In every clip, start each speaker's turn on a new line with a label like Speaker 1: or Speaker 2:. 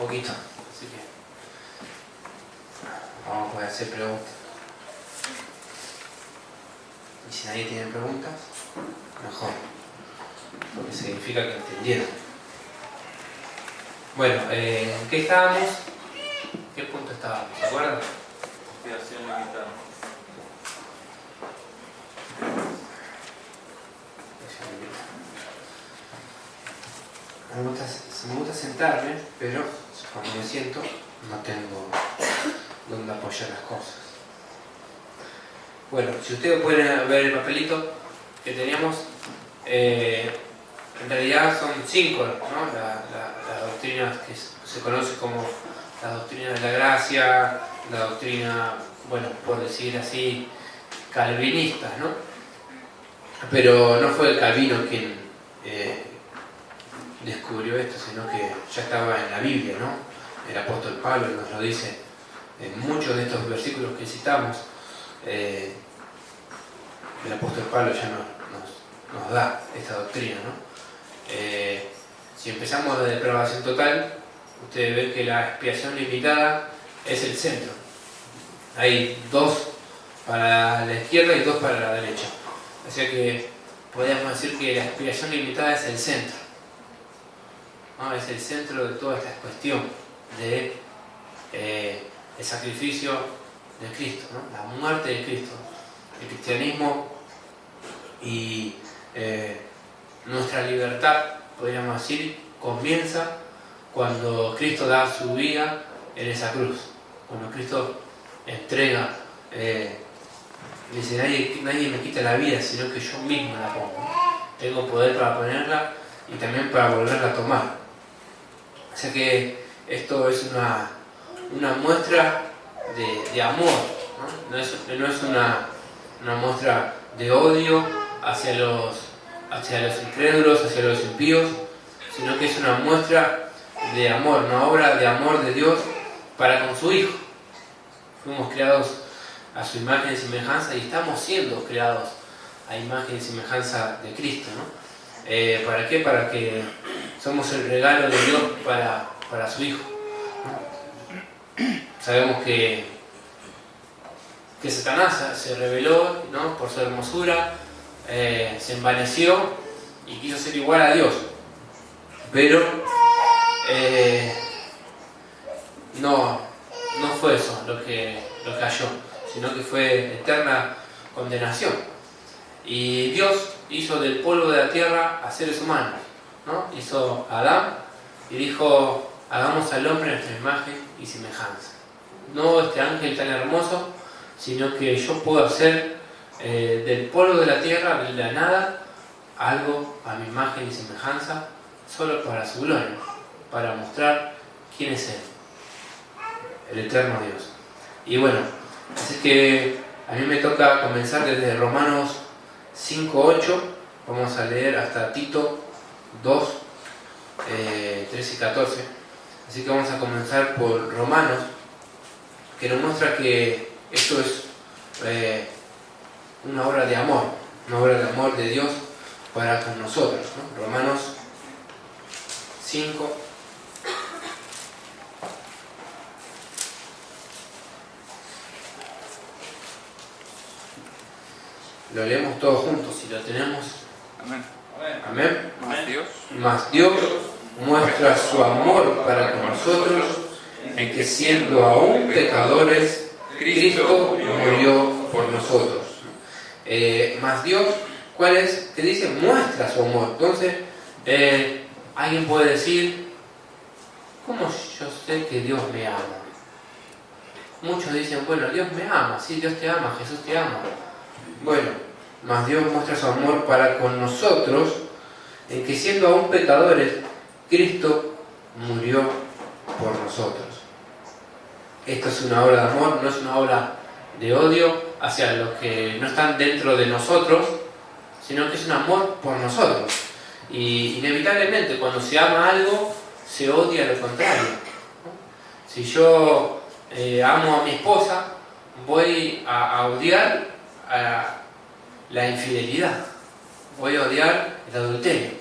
Speaker 1: poquito, así que vamos a poder hacer preguntas. Y si nadie tiene preguntas, mejor, porque significa que entendieron. Bueno, ¿en qué estábamos? ¿Qué punto estábamos? ¿Se acuerdan?
Speaker 2: Expiación limitada.
Speaker 1: Me gusta sentarme, pero cuando me siento no tengo donde apoyar las cosas. Bueno, si ustedes pueden ver el papelito que teníamos, en realidad son 5, ¿no? Las doctrinas que se conocen como la doctrina de la gracia, la doctrina, bueno, por decir así, calvinistas, ¿no? Pero no fue Calvino quien descubrió esto, sino que ya estaba en la Biblia, ¿no? El apóstol Pablo nos lo dice en muchos de estos versículos que citamos. El apóstol Pablo ya nos da esta doctrina, ¿no? Si empezamos de depravación total, ustedes ven que la expiación limitada es el centro. Hay 2 para la izquierda y 2 para la derecha. Así que podríamos decir que la expiación limitada es el centro, ¿no? Es el centro de toda esta cuestión de el sacrificio de Cristo, ¿no? La muerte de Cristo. El cristianismo y nuestra libertad, podríamos decir, comienza cuando Cristo da su vida en esa cruz. Cuando Cristo entrega, dice, nadie me quita la vida, sino que yo mismo la pongo. Tengo poder para ponerla y también para volverla a tomar. O sea que esto es una muestra de amor, ¿no? No es una muestra de odio hacia los incrédulos, hacia los impíos, sino que es una muestra de amor, una obra de amor de Dios para con su Hijo. Fuimos creados a su imagen y semejanza y estamos siendo creados a imagen y semejanza de Cristo, ¿no? ¿Para qué? Para que somos el regalo de Dios para su Hijo, ¿no? Sabemos que Satanás se rebeló, ¿no? Por su hermosura, se envaneció y quiso ser igual a Dios, pero no fue eso lo que halló, sino que fue eterna condenación. Y Dios hizo del polvo de la tierra a seres humanos, ¿no? Hizo a Adán y dijo, hagamos al hombre en nuestra imagen y semejanza. No este ángel tan hermoso, sino que yo puedo hacer del polvo de la tierra, de la nada, algo a mi imagen y semejanza, solo para su gloria, para mostrar quién es Él, el eterno Dios. Y bueno, así que a mí me toca comenzar desde Romanos 5:8, vamos a leer hasta Tito 2, 13 y 14. Así que vamos a comenzar por Romanos, que nos muestra que esto es una obra de amor de Dios para con nosotros, ¿no? Romanos 5. Lo leemos todos juntos, si lo tenemos.
Speaker 2: Amén.
Speaker 1: Amén.
Speaker 2: Más Dios.
Speaker 1: Mas Dios muestra su amor para con nosotros en que siendo aún pecadores, Cristo murió por nosotros. Mas Dios, ¿cuál es? Que dice, muestra su amor. Entonces, alguien puede decir, ¿cómo yo sé que Dios me ama? Muchos dicen, bueno, Dios me ama, sí, Dios te ama, Jesús te ama. Bueno, mas Dios muestra su amor para con nosotros, en que siendo aún pecadores, Cristo murió por nosotros. Esto es una obra de amor, no es una obra de odio hacia los que no están dentro de nosotros, sino que es un amor por nosotros. Y inevitablemente cuando se ama algo, se odia lo contrario, ¿no? Si yo amo a mi esposa, voy a odiar la infidelidad, voy a odiar el adulterio,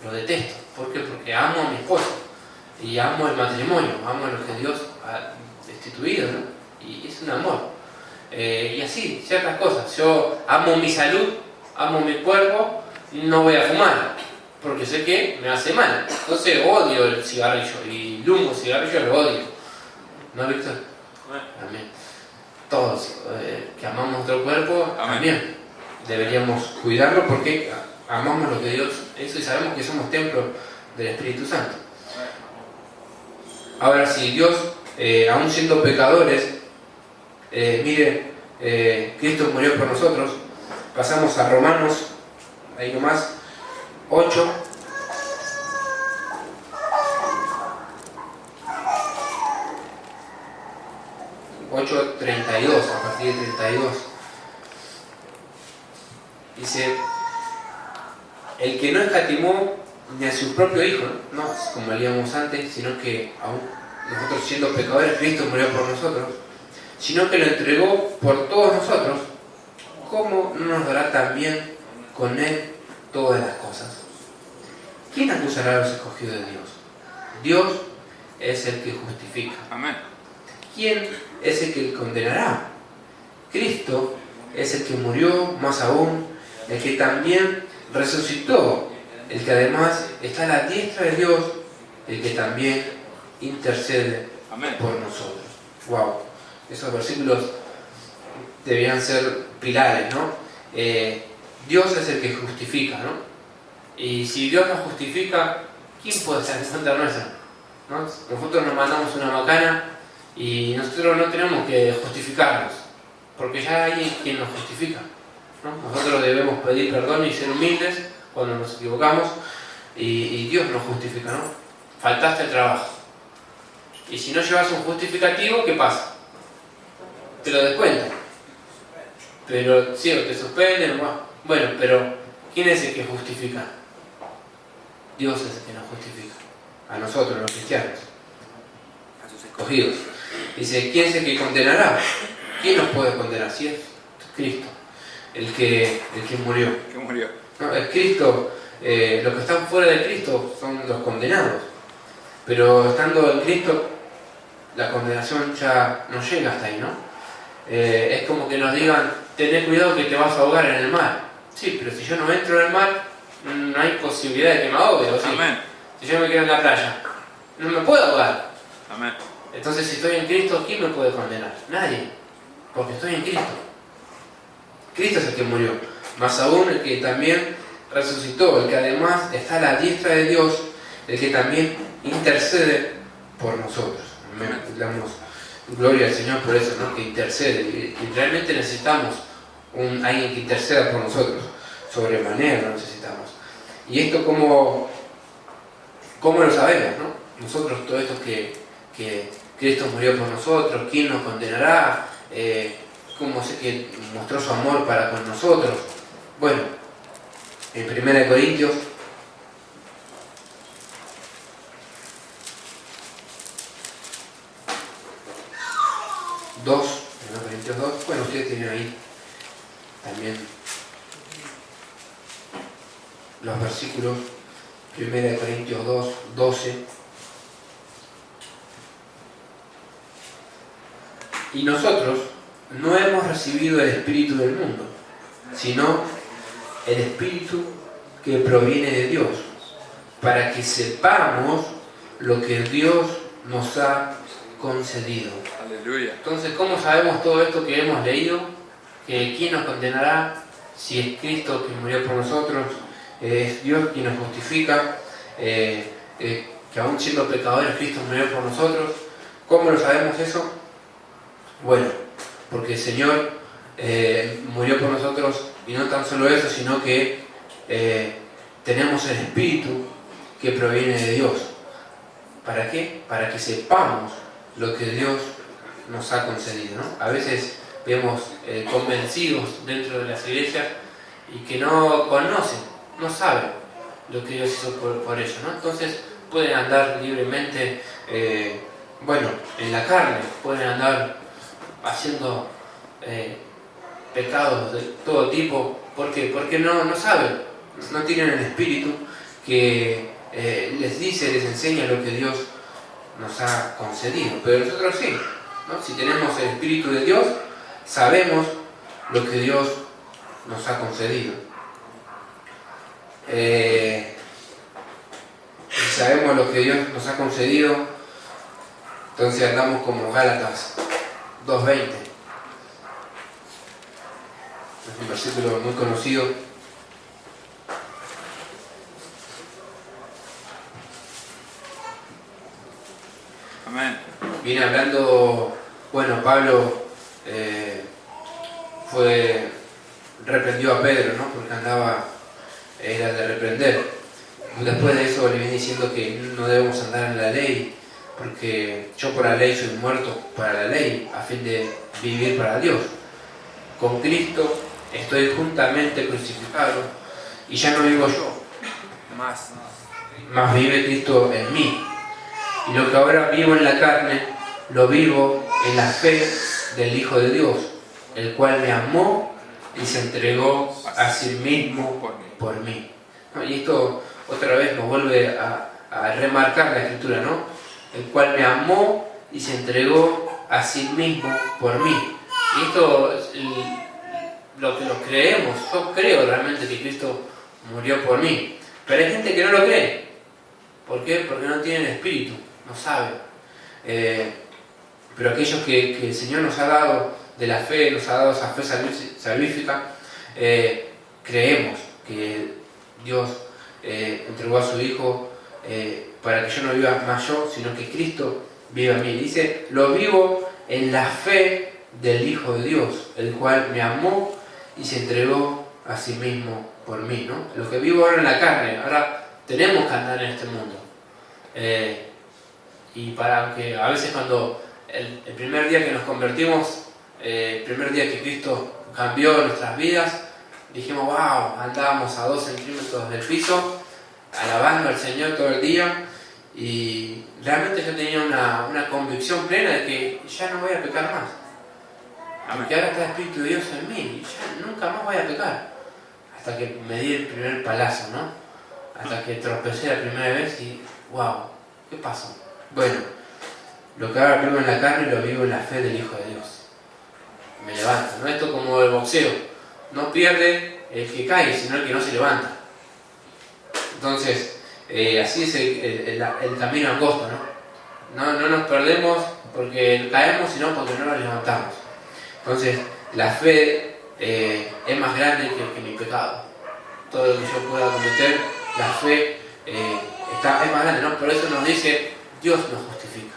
Speaker 1: lo detesto. ¿Por qué? Porque amo a mi esposa. y amo el matrimonio, amo lo que Dios ha instituido, ¿no? Y es un amor. Y así, ciertas cosas. Yo amo mi salud, amo mi cuerpo, no voy a fumar, porque sé que me hace mal. Entonces odio el cigarrillo, y el humo cigarrillo lo odio. ¿No, Víctor? Amén. Todos que amamos nuestro cuerpo, también deberíamos cuidarlo porque amamos lo que Dios hizo y sabemos que somos templo del Espíritu Santo. Ahora, si Dios, aún siendo pecadores, mire, Cristo murió por nosotros, pasamos a Romanos, ahí nomás, 8. A partir de 32. Dice, el que no escatimó ni a su propio Hijo, no como leíamos antes, sino que aún nosotros siendo pecadores, Cristo murió por nosotros, sino que lo entregó por todos nosotros, ¿cómo no nos dará también con Él todas las cosas? ¿Quién acusará a los escogidos de Dios? Dios es el que justifica.
Speaker 2: Amén.
Speaker 1: ¿Quién es el que condenará? Cristo es el que murió, más aún, el que también resucitó, el que además está a la diestra de Dios, el que también intercede por nosotros. Wow, esos versículos debían ser pilares, ¿no? Dios es el que justifica, ¿no? Y si Dios nos justifica, ¿quién puede estar en contra nuestra? ¿No? Nosotros nos mandamos una macana y nosotros no tenemos que justificarnos, porque ya hay quien nos justifica, ¿no? Nosotros debemos pedir perdón y ser humildes cuando nos equivocamos, y Dios nos justifica, ¿no? Faltaste el trabajo. Y si no llevas un justificativo, ¿qué pasa? Te lo descuentan. Pero sí, te suspenden, bueno, pero ¿quién es el que justifica? Dios es el que nos justifica. A nosotros, los cristianos, a sus escogidos. Dice, ¿quién es el que condenará? ¿Quién nos puede condenar? Si es Cristo, el que murió.
Speaker 2: ¿Qué murió?
Speaker 1: No, es Cristo. Los que están fuera de Cristo son los condenados. Pero estando en Cristo, la condenación ya no llega hasta ahí, ¿no? Es como que nos digan, tened cuidado que te vas a ahogar en el mar. Sí, pero si yo no entro en el mar, no hay posibilidad de que me ahogue, ¿o sí?
Speaker 2: Amén.
Speaker 1: Si yo me quedo en la playa, no me puedo ahogar.
Speaker 2: Amén.
Speaker 1: Entonces, si estoy en Cristo, ¿quién me puede condenar? Nadie, porque estoy en Cristo. Cristo es el que murió, más aún el que también resucitó, el que además está a la diestra de Dios, el que también intercede por nosotros. Amén. Damos gloria al Señor por eso, ¿no? Que intercede, y realmente necesitamos alguien que interceda por nosotros, sobremanera lo necesitamos. Y esto ¿cómo lo sabemos, no? Nosotros, todo esto que Cristo murió por nosotros, ¿quién nos condenará? ¿Cómo sé que mostró su amor para con nosotros? Bueno, en 1 Corintios 2, bueno, ustedes tienen ahí también los versículos. 1 Corintios 2, 12. Y nosotros no hemos recibido el Espíritu del mundo, sino el Espíritu que proviene de Dios, para que sepamos lo que Dios nos ha concedido.
Speaker 2: Aleluya.
Speaker 1: Entonces, ¿cómo sabemos todo esto que hemos leído? Que ¿quién nos condenará? Si es Cristo que murió por nosotros, es Dios quien nos justifica, que aún siendo pecadores Cristo murió por nosotros. ¿Cómo lo sabemos eso? Bueno, porque el Señor murió por nosotros, y no tan solo eso, sino que tenemos el Espíritu que proviene de Dios. ¿Para qué? Para que sepamos lo que Dios nos ha concedido, ¿no? A veces vemos convencidos dentro de las iglesias y que no conocen, no saben lo que Dios hizo por ellos, ¿no? Entonces pueden andar libremente, en la carne, pueden andar haciendo pecados de todo tipo. ¿Por qué? Porque no saben, no tienen el Espíritu que les dice, les enseña lo que Dios nos ha concedido, pero nosotros sí, ¿no? Si tenemos el Espíritu de Dios, sabemos lo que Dios nos ha concedido. Si sabemos lo que Dios nos ha concedido, entonces andamos como Gálatas 2:20. Es un versículo muy conocido.
Speaker 2: Amén.
Speaker 1: Viene hablando, bueno, Pablo reprendió a Pedro, ¿no? Porque era de reprender. Después de eso le viene diciendo que no debemos andar en la ley, porque yo por la ley soy muerto para la ley, a fin de vivir para Dios. Con Cristo estoy juntamente crucificado, y ya no vivo yo, más vive Cristo en mí. Y lo que ahora vivo en la carne, lo vivo en la fe del Hijo de Dios, el cual me amó y se entregó a sí mismo por mí. ¿No? Y esto otra vez nos vuelve a remarcar la Escritura, ¿no? El cual me amó y se entregó a sí mismo por mí. Y esto es lo que nos creemos. Yo creo realmente que Cristo murió por mí. Pero hay gente que no lo cree. ¿Por qué? Porque no tienen espíritu, no saben. Pero aquellos que el Señor nos ha dado de la fe, nos ha dado esa fe salvífica, creemos que Dios entregó a su Hijo para que yo no viva más yo, sino que Cristo viva en mí. Dice, lo vivo en la fe del Hijo de Dios, el cual me amó y se entregó a sí mismo por mí, ¿no? Lo que vivo ahora en la carne, ahora tenemos que andar en este mundo. Y para que a veces cuando el primer día que nos convertimos, el primer día que Cristo cambió nuestras vidas, dijimos, wow, andábamos a 2 centímetros del piso, alabando al Señor todo el día, y realmente yo tenía una convicción plena de que ya no voy a pecar más. Porque ahora está el Espíritu de Dios en mí, y ya nunca más voy a pecar. Hasta que me di el primer palazo, ¿no? Hasta que tropecé la primera vez y, wow, ¿qué pasó? Bueno, lo que ahora vivo en la carne lo vivo en la fe del Hijo de Dios. Me levanto, ¿no? Esto como el boxeo. No pierde el que cae, sino el que no se levanta. Entonces, así es el camino angosto, ¿no? No nos perdemos porque caemos, sino porque no nos levantamos. Entonces, la fe es más grande que mi pecado. Todo lo que yo pueda cometer, la fe es más grande, ¿no? Por eso nos dice, Dios nos justifica.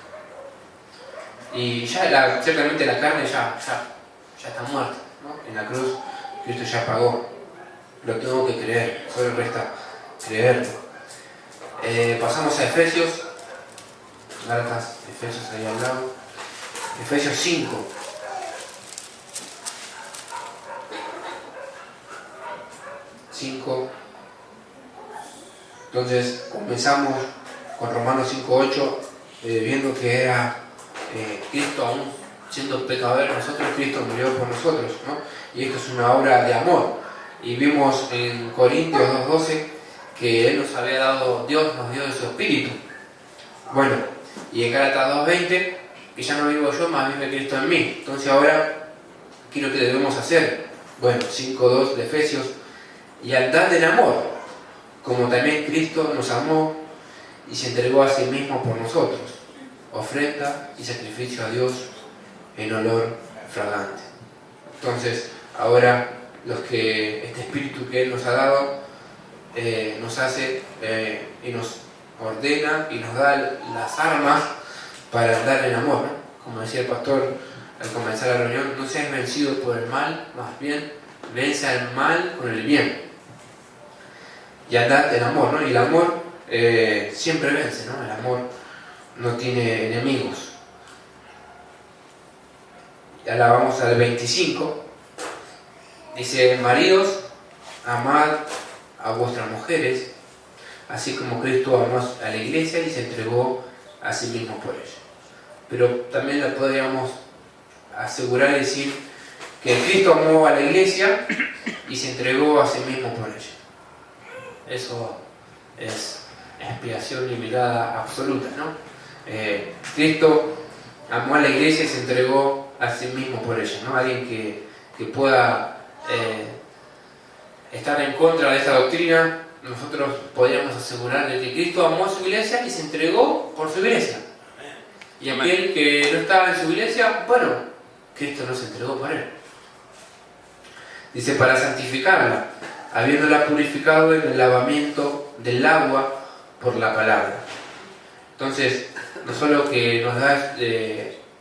Speaker 1: Y ya ciertamente la carne ya está muerta, ¿no? En la cruz Cristo ya pagó. Lo tengo que creer, solo resta creerlo. Pasamos a Efesios. Gálatas, Efesios ahí al lado. Efesios 5. Entonces comenzamos con Romanos 5:8, viendo que era Cristo aún siendo pecadores nosotros, Cristo murió por nosotros, ¿no? Y esto es una obra de amor. Y vimos en Corintios 2:12 que Él nos había dado, Dios nos dio de su Espíritu. Bueno, y en Gálatas 2:20, que ya no vivo yo, más vive Cristo en mí. Entonces ahora, ¿qué es lo que debemos hacer? Bueno, 5:2 de Efesios, y andad en amor, como también Cristo nos amó y se entregó a sí mismo por nosotros, ofrenda y sacrificio a Dios en olor fragante. Entonces, ahora este espíritu que Él nos ha dado nos hace y nos ordena y nos da las armas para andar en amor, ¿no? Como decía el pastor al comenzar la reunión, no seas vencido por el mal, más bien vence al mal con el bien. Y andar en amor, ¿no? Y el amor siempre vence, ¿no? El amor no tiene enemigos. Y ahora vamos al 25. Dice, maridos, amad a vuestras mujeres, así como Cristo amó a la iglesia y se entregó a sí mismo por ella. Pero también lo podríamos asegurar y decir que Cristo amó a la iglesia y se entregó a sí mismo por ella. Eso es expiación y mirada absoluta, ¿no? Cristo amó a la iglesia y se entregó a sí mismo por ella, ¿no? Alguien que pueda estar en contra de esta doctrina, nosotros podríamos asegurar de que Cristo amó a su iglesia y se entregó por su iglesia. Y aquel que no estaba en su iglesia, bueno, Cristo no se entregó por él. Dice, para santificarla, habiéndola purificado en el lavamiento del agua por la palabra. Entonces, no solo que nos da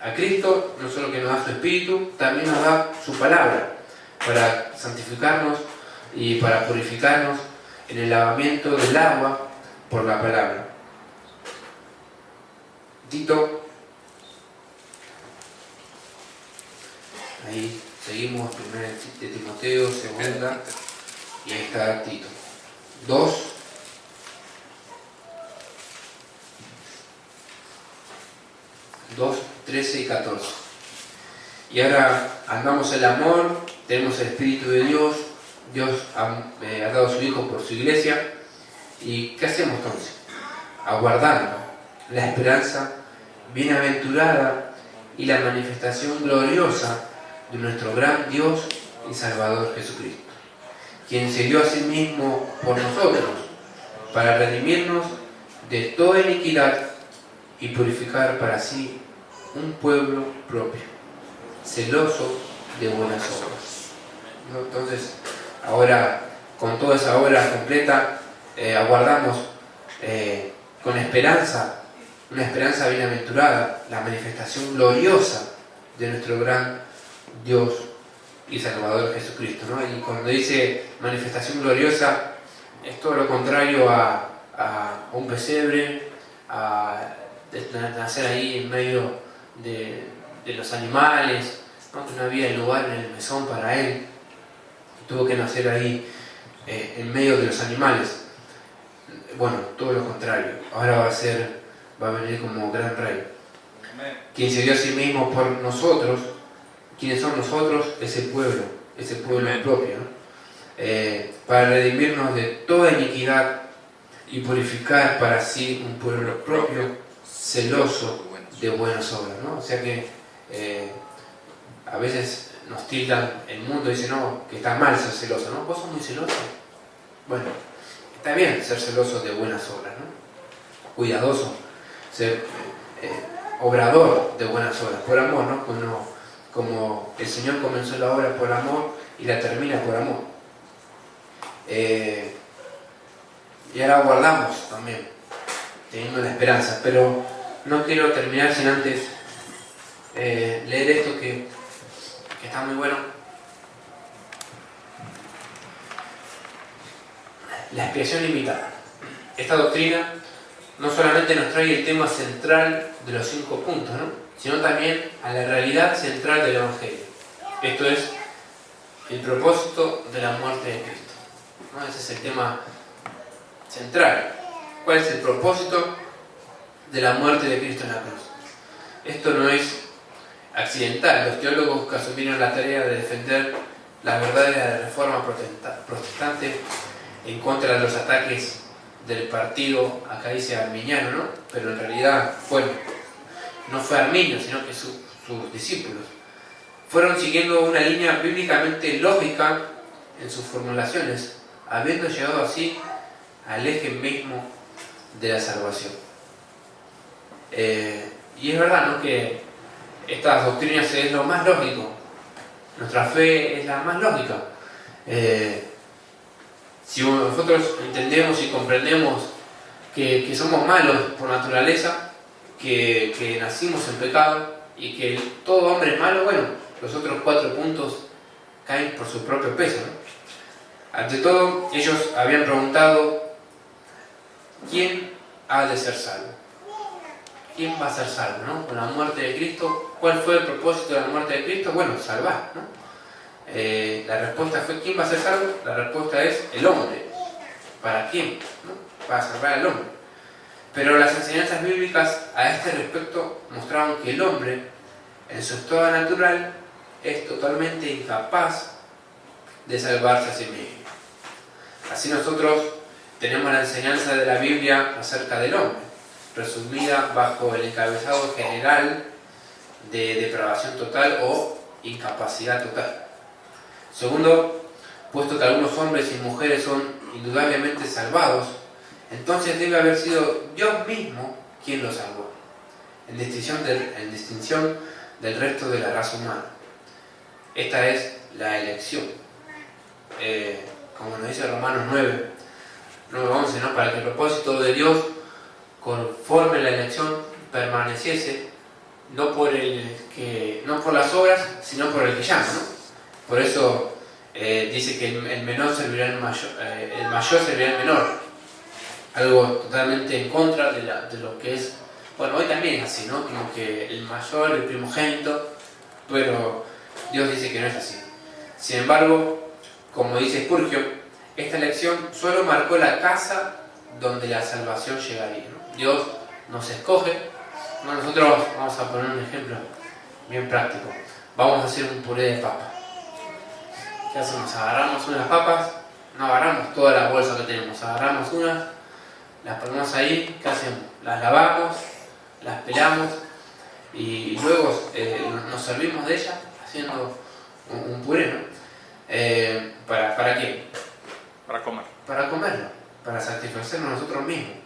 Speaker 1: a Cristo, no solo que nos da su Espíritu, también nos da su palabra para santificarnos y para purificarnos en el lavamiento del agua por la palabra. Tito, ahí seguimos, 1 de Timoteo, 2, y ahí está Tito. 2, 13 y 14. Y ahora andamos en el amor, tenemos el Espíritu de Dios, Dios ha dado a su Hijo por su iglesia. ¿Y qué hacemos entonces? Aguardando la esperanza bienaventurada y la manifestación gloriosa de nuestro gran Dios y Salvador Jesucristo, quien se dio a sí mismo por nosotros, para redimirnos de toda iniquidad y purificar para sí un pueblo propio, celoso de buenas obras. Entonces, ahora, con toda esa obra completa, aguardamos con esperanza, una esperanza bienaventurada, la manifestación gloriosa de nuestro gran Dios y Salvador Jesucristo, ¿no? Y cuando dice manifestación gloriosa, es todo lo contrario a un pesebre, a nacer ahí en medio de los animales, ¿no? Que no había lugar en el mesón para él, tuvo que nacer ahí en medio de los animales. Bueno, todo lo contrario, ahora va a venir como gran rey, quien se dio a sí mismo por nosotros. ¿Quiénes son nosotros? Ese pueblo propio, ¿no? Para redimirnos de toda iniquidad y purificar para sí un pueblo propio, celoso de buenas obras, ¿no? O sea que a veces nos tildan el mundo y dicen, no, que está mal ser celoso, ¿no? ¿Vos sos muy celoso? Bueno, está bien ser celoso de buenas obras, ¿no? Cuidadoso, ser obrador de buenas obras, por amor, ¿no? Como el Señor comenzó la obra por amor y la termina por amor. Y ahora guardamos también, teniendo la esperanza, pero no quiero terminar sin antes leer esto que está muy bueno. La expiación limitada. Esta doctrina no solamente nos trae el tema central de los 5 puntos, ¿no? Sino también a la realidad central del Evangelio. Esto es el propósito de la muerte de Cristo, ¿no? Ese es el tema central. ¿Cuál es el propósito de la muerte de Cristo en la cruz? Esto no es accidental. Los teólogos que asumieron la tarea de defender las verdades de la reforma protestante en contra de los ataques del partido, acá dice arminiano, ¿no? Pero en realidad no fue Arminio, sino que sus discípulos fueron siguiendo una línea bíblicamente lógica en sus formulaciones, habiendo llegado así al eje mismo de la salvación. Y es verdad, ¿no?, que estas doctrinas es lo más lógico, nuestra fe es la más lógica. Si nosotros entendemos y comprendemos que somos malos por naturaleza, que nacimos en pecado y que todo hombre es malo, bueno, los otros 4 puntos caen por su propio peso, ¿no? Ante todo, ellos habían preguntado: ¿quién ha de ser salvo? ¿Quién va a ser salvo, ¿no? Con la muerte de Cristo. ¿Cuál fue el propósito de la muerte de Cristo? Bueno, salvar, ¿no? La respuesta fue: ¿quién va a ser salvo? La respuesta es el hombre. ¿Para quién? ¿No? Para salvar al hombre. Pero las enseñanzas bíblicas a este respecto mostraban que el hombre, en su estado natural, es totalmente incapaz de salvarse a sí mismo. Así nosotros tenemos la enseñanza de la Biblia acerca del hombre. resumida bajo el encabezado general de depravación total o incapacidad total. Segundo, puesto que algunos hombres y mujeres son indudablemente salvados, entonces debe haber sido Dios mismo quien los salvó, en distinción del resto de la raza humana. Esta es la elección. Como nos dice Romanos 9:11, ¿no? Para que el propósito de Dios, conforme la elección, permaneciese, no por las obras, sino por el que llama, ¿no? Por eso dice que el menor servirá al mayor, el mayor servirá al menor. Algo totalmente en contra de lo que es. Bueno, hoy también es así, ¿no? Como que el mayor, el primogénito, pero Dios dice que no es así. Sin embargo, como dice Spurgeon, esta elección solo marcó la casa donde la salvación llegaría, ¿no? Dios nos escoge. No, nosotros vamos a poner un ejemplo bien práctico. Vamos a hacer un puré de papa. ¿Qué hacemos? Agarramos unas papas, no agarramos toda la bolsa que tenemos, agarramos unas, las ponemos ahí, ¿qué hacemos? Las lavamos, las pelamos y luego nos servimos de ellas haciendo un puré, ¿no? ¿Para qué?
Speaker 2: Para comer.
Speaker 1: Para comerlo, para satisfacernos nosotros mismos.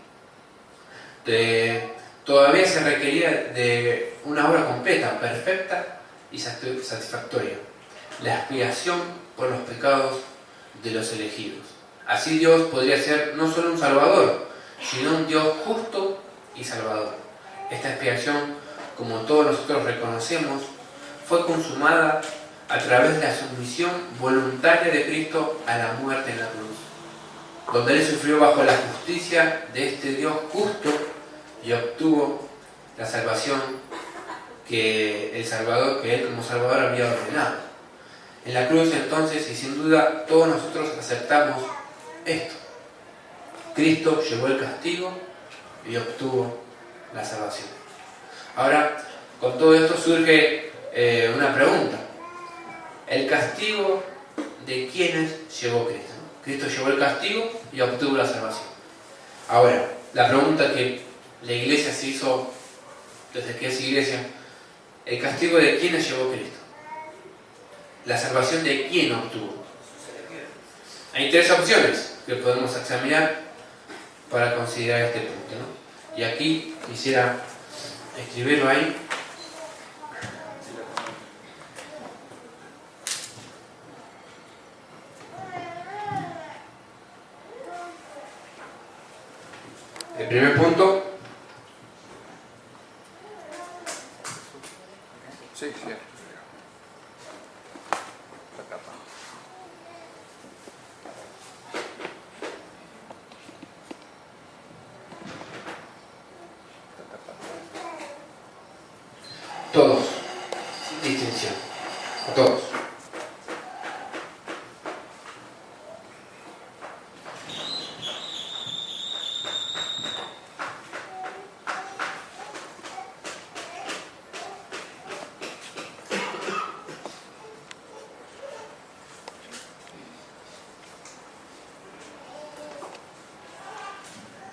Speaker 1: Todavía se requería de una obra completa, perfecta y satisfactoria: la expiación por los pecados de los elegidos. Así Dios podría ser no solo un Salvador, sino un Dios justo y Salvador. Esta expiación, como todos nosotros reconocemos, fue consumada a través de la sumisión voluntaria de Cristo a la muerte en la cruz, donde Él sufrió bajo la justicia de este Dios justo y obtuvo la salvación que Él como Salvador había ordenado. En la cruz entonces, y sin duda todos nosotros aceptamos esto: Cristo llevó el castigo y obtuvo la salvación. Ahora, con todo esto surge una pregunta: ¿el castigo de quiénes llevó Cristo? ¿No? Cristo llevó el castigo y obtuvo la salvación. Ahora, la pregunta que la iglesia se hizo desde que es iglesia: ¿el castigo de quiénes llevó Cristo? ¿La salvación de quién obtuvo? Hay tres opciones que podemos examinar para considerar este punto, ¿no? Y aquí quisiera escribirlo ahí. El primer punto.
Speaker 2: Sí.
Speaker 1: Todos, sin distinción, todos.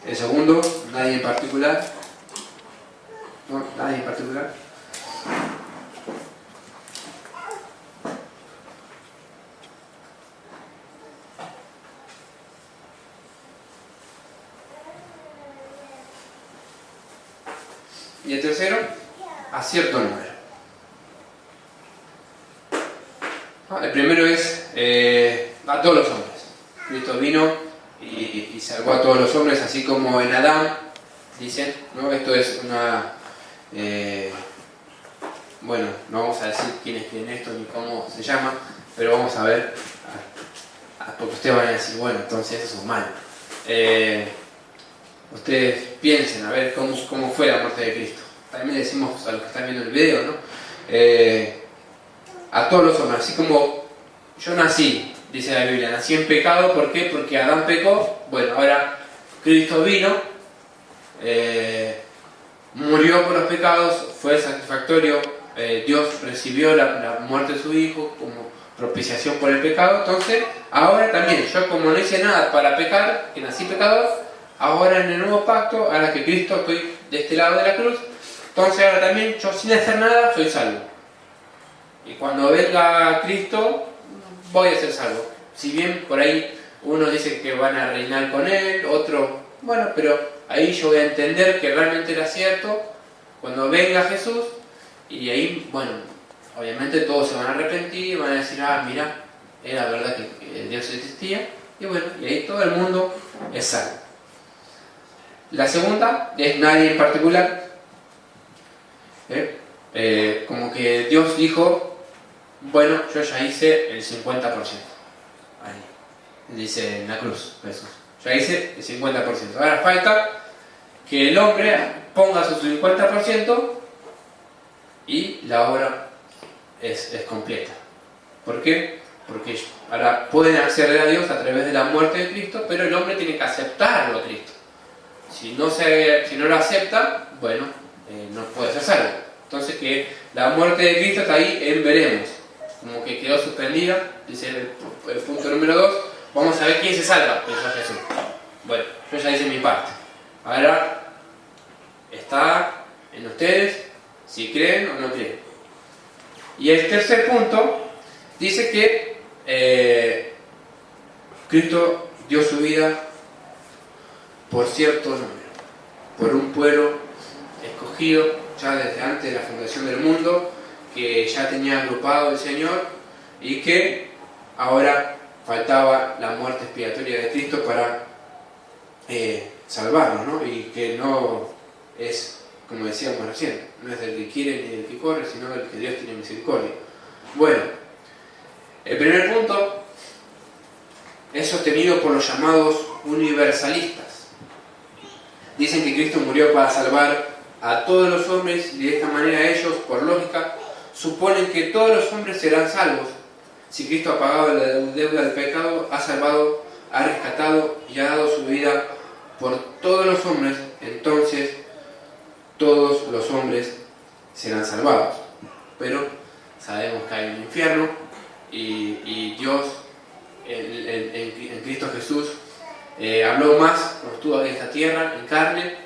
Speaker 1: El segundo, nadie en particular. No, nadie en particular. Y el tercero, a cierto número. El primero es a todos los hombres. Cristo vino y salvó a todos los hombres, así como en Adán, dicen, ¿no? Esto es una... bueno, no vamos a decir quiénes tienen esto ni cómo se llama, pero vamos a ver, porque ustedes van a decir, bueno, entonces eso es malo. Ustedes piensen, a ver cómo fue la muerte de Cristo. También le decimos a los que están viendo el video, ¿no? A todos los hombres, así como yo nací, dice la Biblia, nací en pecado. ¿Por qué? Porque Adán pecó. Bueno, ahora Cristo vino, murió por los pecados, fue satisfactorio, Dios recibió la muerte de su Hijo como propiciación por el pecado. Entonces, ahora también, yo como no hice nada para pecar, que nací pecador, ahora en el nuevo pacto, ahora que Cristo estoy de este lado de la cruz, entonces ahora también yo sin hacer nada soy salvo. Y cuando venga Cristo, voy a ser salvo. Si bien por ahí uno dice que van a reinar con Él, otro, bueno, pero ahí yo voy a entender que realmente era cierto cuando venga Jesús, y ahí, bueno, obviamente todos se van a arrepentir, van a decir, ah, mira, era verdad que Dios existía, y bueno, y ahí todo el mundo es salvo. La segunda es nadie en particular. Como que Dios dijo, bueno, yo ya hice el 50%. Ahí, dice en la cruz, Jesús. Ya hice el 50%. Ahora falta que el hombre ponga su 50% y la obra es completa. ¿Por qué? Porque ahora pueden acceder a Dios a través de la muerte de Cristo, pero el hombre tiene que aceptarlo a Cristo. Si no lo acepta, bueno, no puede ser salvo. Entonces que la muerte de Cristo está ahí en veremos. Como que quedó suspendida, dice el punto número 2. Vamos a ver quién se salva, pensó Jesús. Bueno, yo ya hice mi parte. Ahora está en ustedes si creen o no creen. Y el tercer punto dice que Cristo dio su vida por cierto número, por un pueblo escogido ya desde antes de la fundación del mundo, que ya tenía agrupado el Señor y que ahora faltaba la muerte expiatoria de Cristo para salvarnos, ¿no? Y que no es, como decíamos recién, no es del que quiere ni del que corre, sino del que Dios tiene misericordia. Bueno, el primer punto es sostenido por los llamados universalistas. Dicen que Cristo murió para salvar a todos los hombres y de esta manera ellos, por lógica, suponen que todos los hombres serán salvos. Si Cristo ha pagado la deuda del pecado, ha salvado, ha rescatado y ha dado su vida por todos los hombres, entonces todos los hombres serán salvados. Pero sabemos que hay un infierno y Dios en Cristo Jesús habló más cuando estuvo en esta tierra en carne,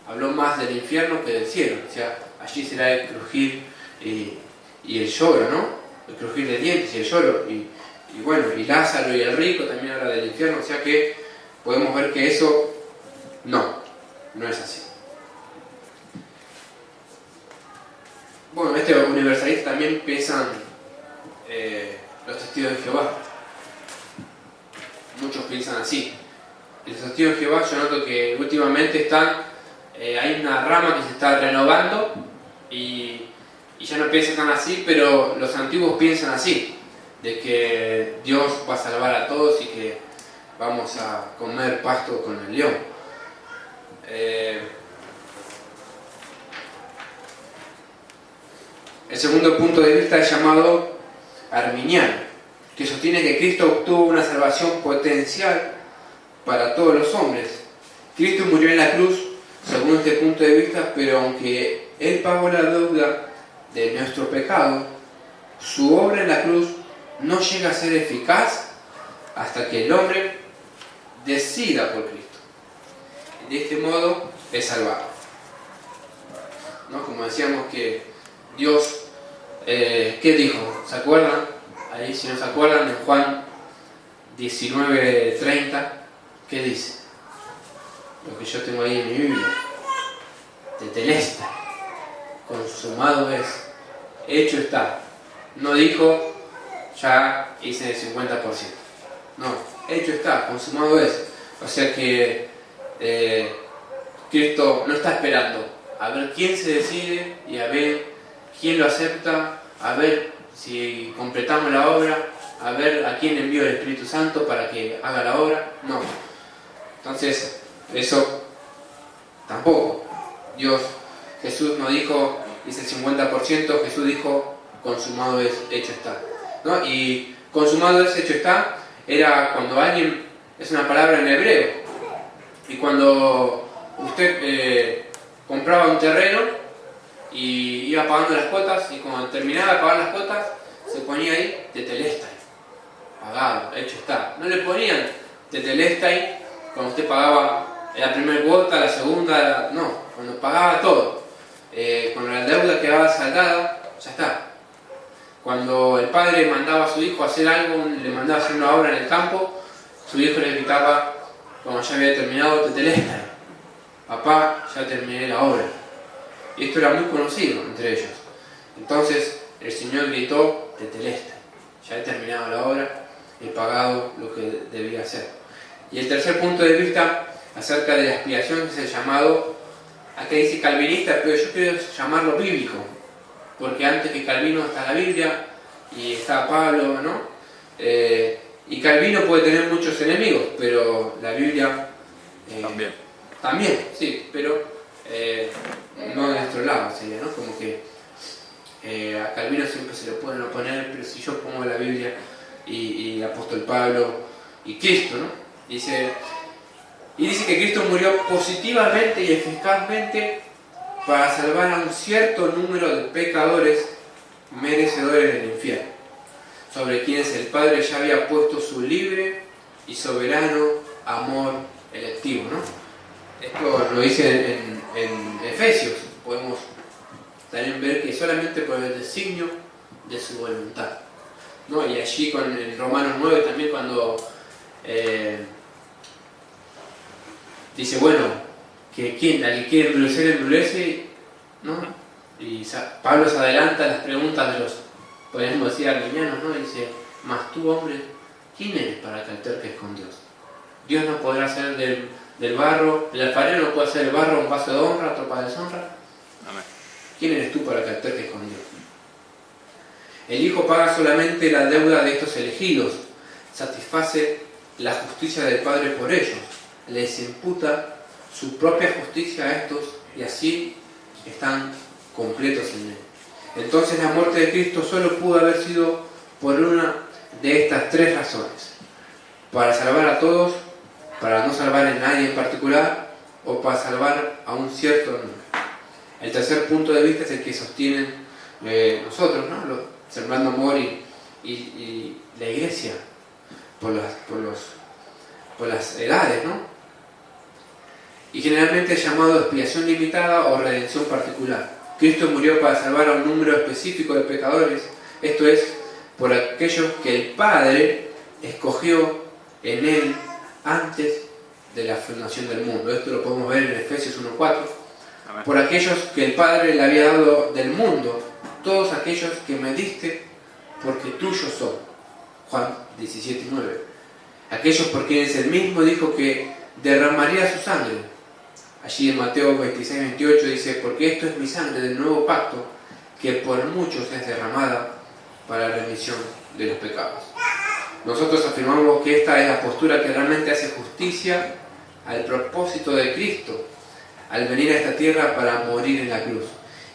Speaker 1: habló más del infierno que del cielo. O sea, allí será el crujir y el lloro, ¿no? El crujir de dientes y el lloro. Y bueno, y Lázaro y el rico también habla del infierno. O sea que podemos ver que eso no es así. Bueno, este universalista también piensan los testigos de Jehová. Muchos piensan así. Los testigos de Jehová, yo noto que últimamente hay una rama que se está renovando y ya no piensan tan así, pero los antiguos piensan así, de que Dios va a salvar a todos y que vamos a comer pasto con el león. El segundo punto de vista es llamado arminiano, que sostiene que Cristo obtuvo una salvación potencial para todos los hombres. Cristo murió en la cruz, según este punto de vista, pero aunque Él pagó la deuda de nuestro pecado, su obra en la cruz no llega a ser eficaz hasta que el hombre decida por Cristo. De este modo es salvado. ¿No? Como decíamos que Dios, ¿qué dijo? ¿Se acuerdan? Ahí, si no se acuerdan, en Juan 19:30, ¿qué dice? Lo que yo tengo ahí en mi Biblia. Tetelestai, consumado es, hecho está. No dijo, ya hice el 50%. No, hecho está, consumado es. O sea que Cristo no está esperando a ver quién se decide y a ver quién lo acepta, a ver si completamos la obra, a ver a quién envió el Espíritu Santo para que haga la obra. No. Entonces, eso tampoco. Jesús no dijo, dice el 50%, Jesús dijo, consumado es, hecho está. ¿No? Y consumado es, hecho está, era cuando alguien, es una palabra en hebreo, y cuando usted compraba un terreno y iba pagando las cuotas, y cuando terminaba de pagar las cuotas, se ponía ahí tetelestai, pagado, hecho está. No le ponían tetelestai cuando usted pagaba la primera cuota, la segunda, no. cuando pagaba todo. Cuando la deuda quedaba saldada, ya está. Cuando el padre mandaba a su hijo a hacer algo, le mandaba a hacer una obra en el campo, su hijo le gritaba, cuando ya había terminado, tetelestai, papá, ya terminé la obra. Y esto era muy conocido entre ellos. Entonces el Señor gritó, tetelestai, ya he terminado la obra, he pagado lo que debía hacer. Y el tercer punto de vista acerca de la expiación es el llamado, acá dice calvinista, pero yo quiero llamarlo bíblico, porque antes que Calvino está la Biblia y está Pablo, ¿no? Y Calvino puede tener muchos enemigos, pero la Biblia también, sí, pero no de nuestro lado sería, ¿no? Como que a Calvino siempre se lo pueden oponer, pero si yo pongo la Biblia y el apóstol Pablo y Cristo, ¿no? Dice que Cristo murió positivamente y eficazmente para salvar a un cierto número de pecadores merecedores del infierno, sobre quienes el Padre ya había puesto su libre y soberano amor electivo, ¿no? Esto lo dice en Efesios. Podemos también ver que solamente por el designio de su voluntad, ¿no? Y allí en Romanos 9 también cuando dice, bueno, que quien endurece, ¿no? Y Pablo se adelanta a las preguntas de los, podríamos decir, arminianos, ¿no? Dice, mas tú, hombre, ¿quién eres para que alterques con Dios? Dios no podrá hacer del barro, el alfarero no puede hacer del barro un vaso de honra, otro para deshonra. Amén. ¿Quién eres tú para que alterques con Dios? El Hijo paga solamente la deuda de estos elegidos, satisface la justicia del Padre por ellos, les imputa su propia justicia a estos y así están completos en Él. Entonces la muerte de Cristo solo pudo haber sido por una de estas tres razones: para salvar a todos, para no salvar a nadie en particular o para salvar a un cierto número. El tercer punto de vista es el que sostienen nosotros, ¿no? Los Sembrando Amor y la Iglesia por las edades, ¿no? Y generalmente es llamado expiación limitada o redención particular. Cristo murió para salvar a un número específico de pecadores, esto es, por aquellos que el Padre escogió en Él antes de la fundación del mundo. Esto lo podemos ver en Efesios 1:4. Por aquellos que el Padre le había dado del mundo, todos aquellos que me diste, porque tuyo son. Juan 17:9. Aquellos por quienes Él mismo dijo que derramaría su sangre. Allí en Mateo 26:28 dice, porque esto es mi sangre del nuevo pacto, que por muchos es derramada para la remisión de los pecados. Nosotros afirmamos que esta es la postura que realmente hace justicia al propósito de Cristo al venir a esta tierra para morir en la cruz.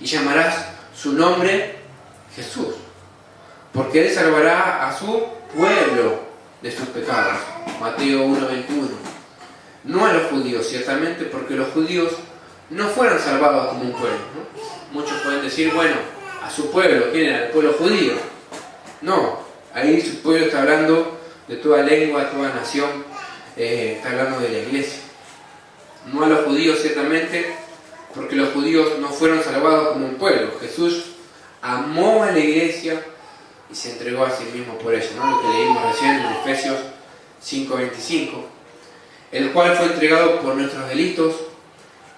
Speaker 1: Y llamarás su nombre Jesús, porque Él salvará a su pueblo de sus pecados. Mateo 1:21. No a los judíos, ciertamente, porque los judíos no fueron salvados como un pueblo, ¿no? Muchos pueden decir, bueno, a su pueblo, ¿quién era? El pueblo judío. No, ahí su pueblo está hablando de toda lengua, toda nación, está hablando de la iglesia. No a los judíos, ciertamente, porque los judíos no fueron salvados como un pueblo. Jesús amó a la iglesia y se entregó a sí mismo por eso, ¿no? Lo que leímos recién en Efesios 5:25. El cual fue entregado por nuestros delitos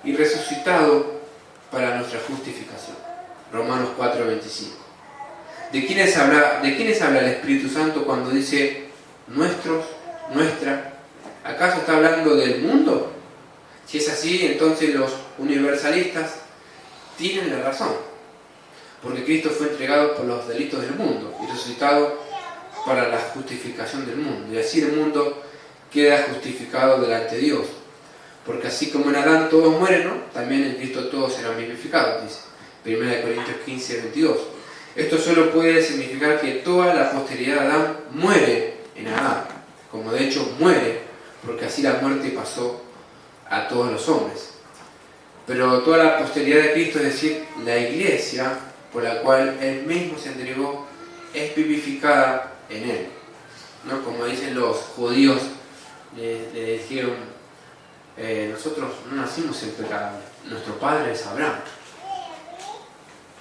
Speaker 1: y resucitado para nuestra justificación. Romanos 4:25. ¿De quiénes habla el Espíritu Santo cuando dice nuestros, nuestra? ¿Acaso está hablando del mundo? Si es así, entonces los universalistas tienen la razón, porque Cristo fue entregado por los delitos del mundo y resucitado para la justificación del mundo, y así el mundo queda justificado delante de Dios, porque así como en Adán todos mueren, ¿no? También en Cristo todos serán vivificados, dice 1 Corintios 15:22. Esto solo puede significar que toda la posteridad de Adán muere en Adán, como de hecho muere, porque así la muerte pasó a todos los hombres. Pero toda la posteridad de Cristo, es decir, la iglesia, por la cual Él mismo se entregó, es vivificada en Él, ¿no? Como dicen los judíos, le dijeron, nosotros no nacimos en pecado, nuestro padre es Abraham.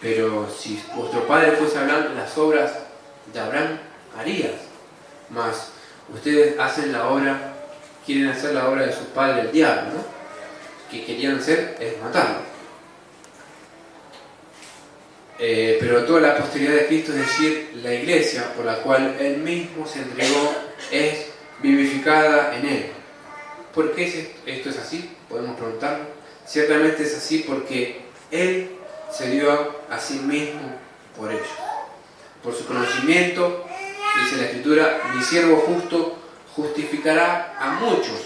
Speaker 1: Pero si vuestro padre fuese Abraham, las obras de Abraham harías. Mas ustedes quieren hacer la obra de su padre el diablo, ¿no? Que querían hacer es matarlo. Pero toda la posteridad de Cristo, es decir, la iglesia por la cual Él mismo se entregó, es vivificada en Él. ¿Por qué esto es así? Podemos preguntarlo. Ciertamente es así porque Él se dio a sí mismo por ellos. Por su conocimiento, dice la Escritura, mi siervo justo justificará a muchos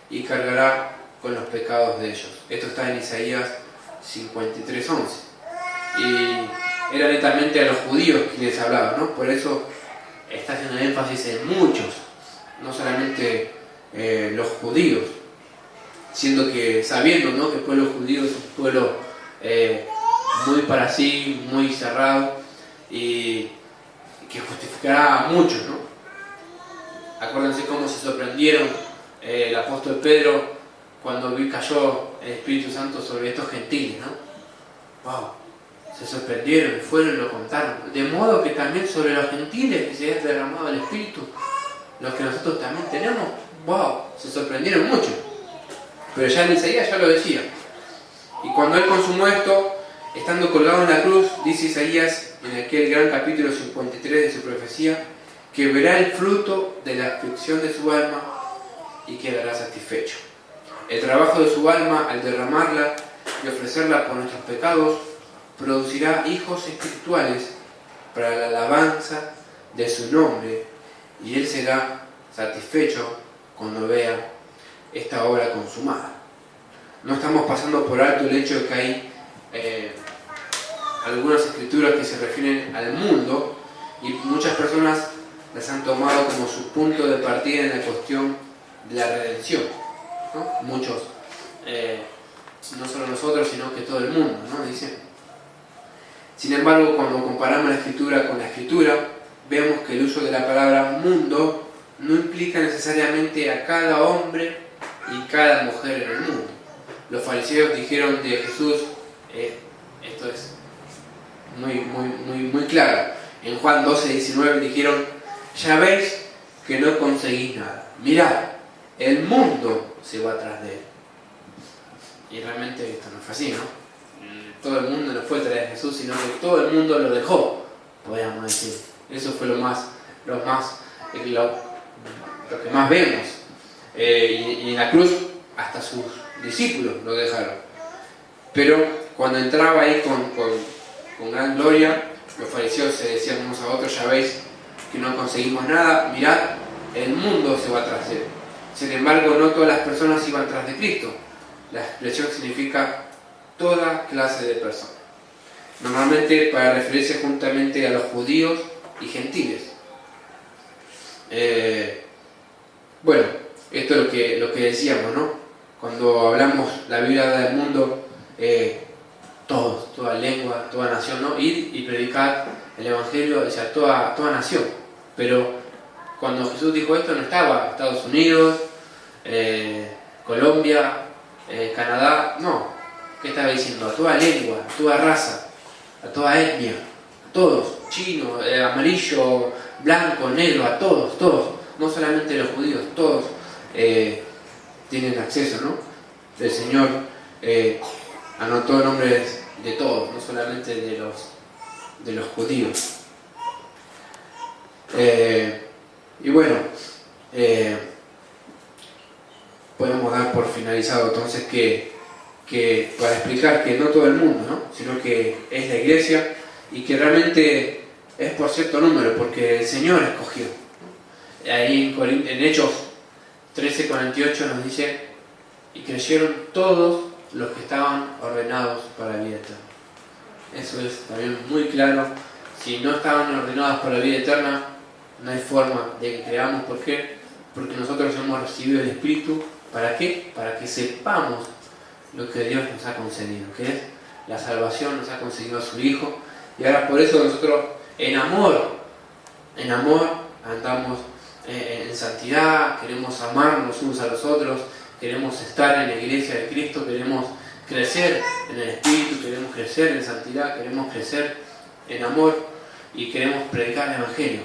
Speaker 1: y cargará con los pecados de ellos. Esto está en Isaías 53:11. Y era netamente a los judíos quienes hablaban, ¿no? Por eso está haciendo énfasis en muchos, no solamente los judíos, sabiendo, ¿no?, que el pueblo judío es un pueblo muy para sí, muy cerrado, y que justificará a muchos, ¿no? Acuérdense cómo se sorprendieron el apóstol Pedro cuando cayó el Espíritu Santo sobre estos gentiles, ¿no? ¡Wow! Se sorprendieron, fueron y lo contaron. De modo que también sobre los gentiles que se ha derramado el Espíritu, los que nosotros también tenemos, ¡wow! Se sorprendieron mucho. Pero ya en Isaías ya lo decía. Y cuando Él consumó esto, estando colgado en la cruz, dice Isaías en aquel gran capítulo 53 de su profecía, que verá el fruto de la aflicción de su alma y quedará satisfecho. El trabajo de su alma, al derramarla y ofrecerla por nuestros pecados, producirá hijos espirituales para la alabanza de su nombre, y Él será satisfecho cuando vea esta obra consumada. No estamos pasando por alto el hecho de que hay algunas escrituras que se refieren al mundo, y muchas personas las han tomado como su punto de partida en la cuestión de la redención, ¿no? Muchos, no solo nosotros, sino que todo el mundo, ¿no? Dicen. Sin embargo, cuando comparamos la escritura con la escritura, vemos que el uso de la palabra mundo no implica necesariamente a cada hombre y cada mujer en el mundo. Los fariseos dijeron de Jesús, esto es muy claro. En Juan 12:19 dijeron, ya veis que no conseguís nada. Mirad, el mundo se va tras de él. Y realmente esto no fue así, ¿no? Todo el mundo no fue tras de Jesús, sino que todo el mundo lo dejó, podríamos decir. Eso fue lo que más vemos. Y en la cruz hasta sus discípulos lo dejaron. Pero cuando entraba ahí con gran gloria, los fariseos se decían unos a otros, ya veis que no conseguimos nada, mirad, el mundo se va tras de él. Sin embargo, no todas las personas iban tras de Cristo. La expresión significa toda clase de personas. Normalmente para referirse juntamente a los judíos y gentiles. Bueno, esto es lo que decíamos, ¿no? Cuando hablamos la Biblia del mundo, todos, toda lengua, toda nación, ¿no? Ir y predicar el Evangelio hacia toda nación. Pero cuando Jesús dijo esto, no estaba Estados Unidos, Colombia, Canadá, no. ¿Qué estaba diciendo? A toda lengua, a toda raza, a toda etnia, a todos, chino, amarillo, blanco, negro, a todos, no solamente los judíos, todos tienen acceso, ¿no? El Señor anotó nombres de todos, no solamente de los judíos. Y bueno, podemos dar por finalizado entonces que para explicar que no todo el mundo, ¿no? Sino que es la iglesia, y que realmente es por cierto número, porque el Señor escogió. Ahí en Hechos 13:48 nos dice, y creyeron todos los que estaban ordenados para la vida eterna. Eso es también muy claro. Si no estaban ordenados para la vida eterna, no hay forma de que creamos. ¿Por qué? Porque nosotros hemos recibido el Espíritu. ¿Para qué? Para que sepamos lo que Dios nos ha concedido, que es la salvación, nos ha concedido a su Hijo, y ahora por eso nosotros en amor andamos en santidad, queremos amarnos unos a los otros, queremos estar en la iglesia de Cristo, queremos crecer en el Espíritu, queremos crecer en santidad, queremos crecer en amor y queremos predicar el Evangelio,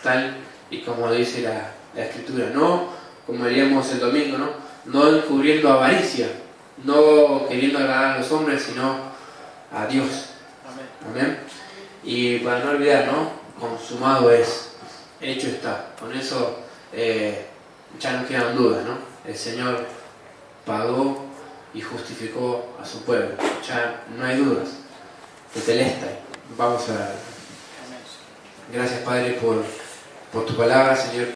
Speaker 1: tal y como dice la Escritura, no como diríamos el domingo, no encubriendo avaricia, no queriendo agradar a los hombres, sino a Dios. Amén. Y para no olvidar, consumado es, hecho está. Con eso ya no quedan dudas, El Señor pagó y justificó a su pueblo. Ya no hay dudas. Tetelestai. Vamos a ver. Gracias, Padre, por tu palabra, Señor.